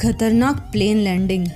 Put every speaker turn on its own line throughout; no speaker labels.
खतरनाक plane landing.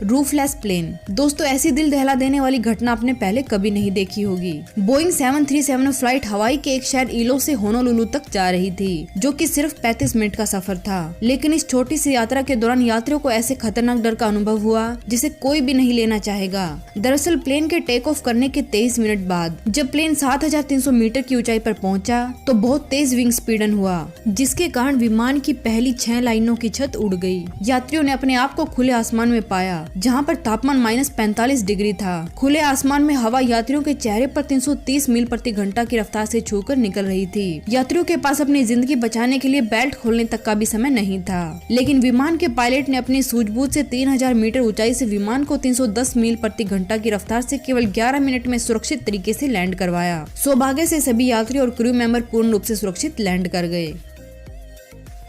रूफलेस plane. दोस्तों, ऐसी दिल दहला देने वाली घटना आपने पहले कभी नहीं देखी होगी। बोइंग 737 फ्लाइट हवाई के एक शहर इलो से होनोलुलु तक जा रही थी, जो कि सिर्फ 35 मिनट का सफर था। लेकिन इस छोटी सी यात्रा के दौरान यात्रियों को ऐसे खतरनाक डर का अनुभव हुआ जिसे कोई भी नहीं लेना चाहेगा। दरअसल प्लेन के टेक ऑफ करने के 23 मिनट बाद जब प्लेन 7300 मीटर की ऊंचाई पर पहुंचा तो बहुत तेज विंग स्पीडन हुआ, जिसके कारण विमान की पहली 6 लाइनों की छत उड़ गई। यात्रियों ने अपने आप को खुले आसमान में पाया, जहां पर तापमान -45 डिग्री था। खुले आसमान में हवा यात्रियों के चेहरे पर 330 मील प्रति घंटा की रफ्तार से छूकर निकल रही थी। यात्रियों के पास अपनी जिंदगी बचाने के लिए बेल्ट खोलने तक का भी समय नहीं था, लेकिन विमान के पायलट ने अपनी सूझबूझ से 3000 मीटर ऊंचाई से विमान को 310 मील प्रति घंटा की रफ्तार से केवल 11 मिनट में सुरक्षित तरीके से लैंड करवाया। सौभाग्य से सभी यात्री और क्रू मेंबर पूर्ण रूप से सुरक्षित लैंड कर गए।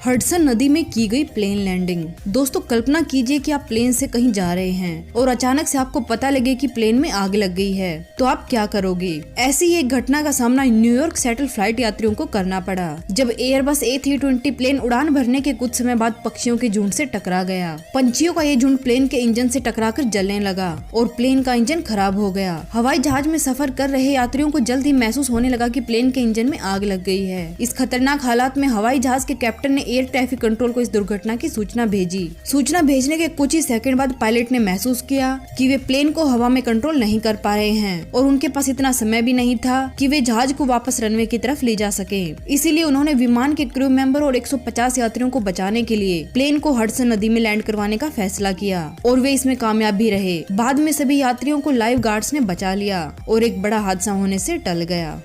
हडसन नदी में की गई प्लेन लैंडिंग। दोस्तों, कल्पना कीजिए कि आप प्लेन से कहीं जा रहे हैं और अचानक से आपको पता लगे कि प्लेन में आग लग गई है, तो आप क्या करोगे? ऐसी ही एक घटना का सामना न्यूयॉर्क सेटल फ्लाइट यात्रियों को करना पड़ा, जब एयरबस A320 प्लेन उड़ान भरने के कुछ समय बाद पक्षियों के झुंड से टकरा गया। पंछियों का ये झुंड प्लेन के इंजन से टकराकर जलने लगा और प्लेन का इंजन खराब हो गया। हवाई जहाज में सफर कर रहे यात्रियों को जल्द ही महसूस होने लगा कि प्लेन के इंजन में आग लग गई है। इस खतरनाक हालात में हवाई जहाज के कैप्टन ने एयर ट्रैफिक कंट्रोल को इस दुर्घटना की सूचना भेजी। सूचना भेजने के कुछ ही सेकंड बाद पायलट ने महसूस किया कि वे प्लेन को हवा में कंट्रोल नहीं कर पा रहे हैं और उनके पास इतना समय भी नहीं था कि वे जहाज को वापस रनवे की तरफ ले जा सके। इसीलिए उन्होंने विमान के क्रू मेंबर और 150 यात्रियों को बचाने के लिए प्लेन को हडसन नदी में लैंड करवाने का फैसला किया और वे इसमें कामयाब भी रहे। बाद में सभी यात्रियों को लाइफ गार्ड्स ने बचा लिया और एक बड़ा हादसा होने से टल गया।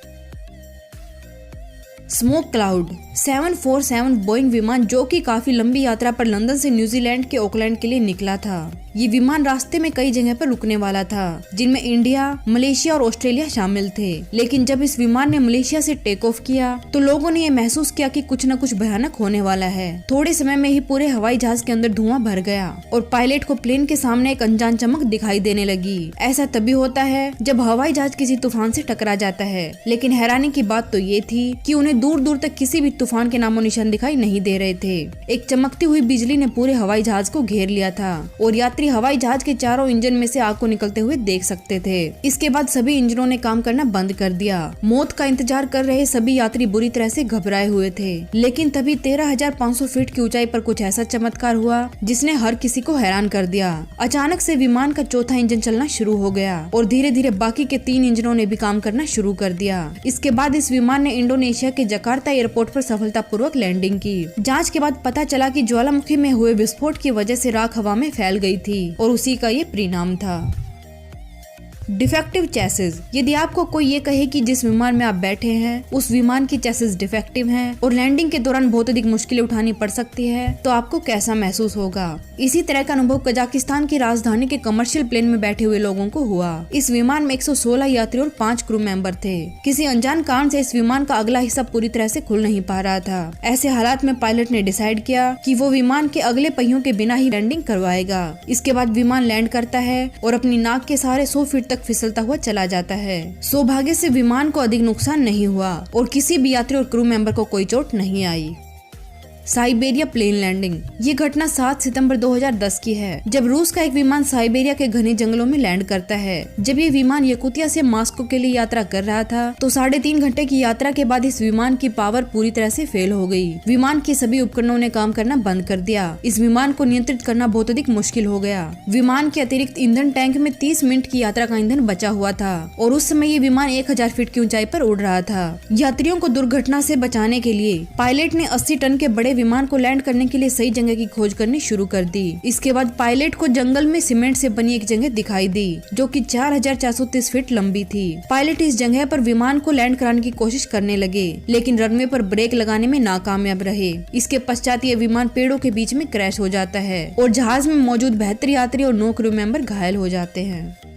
Smoke cloud. 747 बोइंग विमान, जो कि काफी लंबी यात्रा पर लंदन से न्यूजीलैंड के ऑकलैंड के लिए निकला था। ये विमान रास्ते में कई जगह पर रुकने वाला था, जिनमें इंडिया, मलेशिया और ऑस्ट्रेलिया शामिल थे। लेकिन जब इस विमान ने मलेशिया से टेक ऑफ किया तो लोगों ने ये महसूस किया कि कुछ न कुछ भयानक होने वाला है। थोड़े समय में ही पूरे हवाई जहाज के अंदर धुआं भर गया और पायलट को प्लेन के सामने एक अनजान चमक दिखाई देने लगी। ऐसा तभी होता है जब हवाई जहाज किसी तूफान से टकरा जाता है। लेकिन हैरानी की बात तो ये थी कि उन्हें दूर दूर तक किसी भी तूफान के नामो निशान दिखाई नहीं दे रहे थे। एक चमकती हुई बिजली ने पूरे हवाई जहाज को घेर लिया था और यात्री हवाई जहाज के चारों इंजन में से आग को निकलते हुए देख सकते थे। इसके बाद सभी इंजनों ने काम करना बंद कर दिया। मौत का इंतजार कर रहे सभी यात्री बुरी तरह से घबराए हुए थे। लेकिन तभी 13,500 फीट की ऊंचाई पर कुछ ऐसा चमत्कार हुआ जिसने हर किसी को हैरान कर दिया। अचानक से विमान का चौथा इंजन चलना शुरू हो गया और धीरे धीरे बाकी के 3 इंजनों ने भी काम करना शुरू कर दिया। इसके बाद इस विमान ने इंडोनेशिया के जकार्ता एयरपोर्ट पर सफलतापूर्वक लैंडिंग की। जांच के बाद पता चला कि ज्वालामुखी में हुए विस्फोट की वजह से राख हवा में फैल गई थी और उसी का ये परिणाम था। डिफेक्टिव चैसेस। यदि आपको कोई ये कहे कि जिस विमान में आप बैठे हैं उस विमान की चैसेस डिफेक्टिव हैं और लैंडिंग के दौरान बहुत अधिक मुश्किलें उठानी पड़ सकती है, तो आपको कैसा महसूस होगा? इसी तरह का अनुभव कजाकिस्तान की राजधानी के कमर्शियल प्लेन में बैठे हुए लोगों को हुआ। इस विमान में 116 यात्री और 5 क्रू मेंबर थे। किसी अनजान कारण से इस विमान का अगला हिस्सा पूरी तरह से खुल नहीं पा रहा था। ऐसे हालात में पायलट ने डिसाइड किया कि वो विमान के अगले पहियों के बिना ही लैंडिंग करवाएगा। इसके बाद विमान लैंड करता है और अपनी नाक के सहारे 100 फीट फिसलता हुआ चला जाता है। सौभाग्य से विमान को अधिक नुकसान नहीं हुआ और किसी भी यात्री और क्रू मेंबर को कोई चोट नहीं आई। Siberia plane landing. ये घटना 7 सितंबर 2010 की है, जब रूस का एक विमान साइबेरिया के घने जंगलों में लैंड करता है। जब ये विमान यकुतिया से मॉस्को के लिए यात्रा कर रहा था तो 3.5 घंटे की यात्रा के बाद इस विमान की पावर पूरी तरह से फेल हो गई। विमान के सभी उपकरणों ने काम करना बंद कर दिया। इस विमान को नियंत्रित करना बहुत अधिक मुश्किल हो गया। विमान के अतिरिक्त ईंधन टैंक में 30 मिनट की यात्रा का ईंधन बचा हुआ था और उस समय ये विमान 1000 फीट की ऊंचाई पर उड़ रहा था। यात्रियों को दुर्घटना से बचाने के लिए पायलट ने 80 टन के बड़े विमान को लैंड करने के लिए सही जगह की खोज करनी शुरू कर दी। इसके बाद पायलट को जंगल में सीमेंट से बनी एक जगह दिखाई दी जो कि 4430 फीट लंबी थी। पायलट इस जगह पर विमान को लैंड कराने की कोशिश करने लगे, लेकिन रनवे पर ब्रेक लगाने में नाकामयाब रहे। इसके पश्चात ये विमान पेड़ों के बीच में क्रैश हो जाता है और जहाज में मौजूद 72 यात्री और 9 क्रू मेंबर घायल हो जाते हैं।